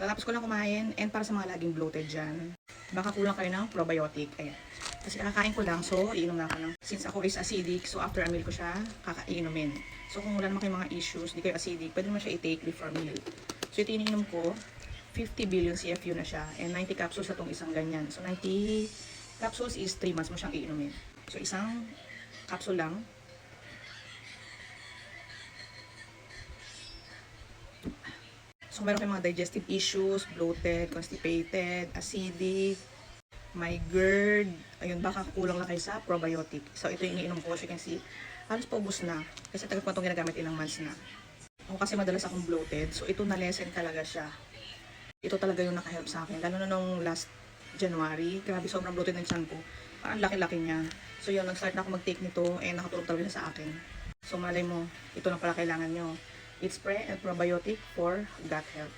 Tapos ko lang kumain, and para sa mga laging bloated dyan, baka kulang kayo ng probiotic. Ayan. Kasi kakakain ko lang, so iinom na ako ng, since ako is acidic, so after a meal ko siya, kakainumin. So kung wala naman kayong mga issues, di kayo acidic, pwede naman siya i-take before meal. So ito iniinom ko, 50 billion CFU na siya, and 90 capsules sa itong isang ganyan. So 90 capsules is 3 months mo siyang iinumin. So isang capsule lang. So meron kayong mga digestive issues, bloated, constipated, acidic, may GERD, ayun, baka kulang lang kayo sa probiotic. So ito yung iniinom ko, as you can see, halos paubos na. Kasi tagal ko itong ginagamit, ilang months na. Ako kasi madalas akong bloated, so ito na-lessen talaga siya. Ito talaga yung nakahelp sa akin, lalo na nung last January, grabe sobrang bloated ng tiyan ko. Ang laki-laki niya. So yun, nag-start na ako mag-take nito, and nakatulong talaga sa akin. So malay mo, ito lang pala kailangan nyo. It's pre and probiotic for gut health.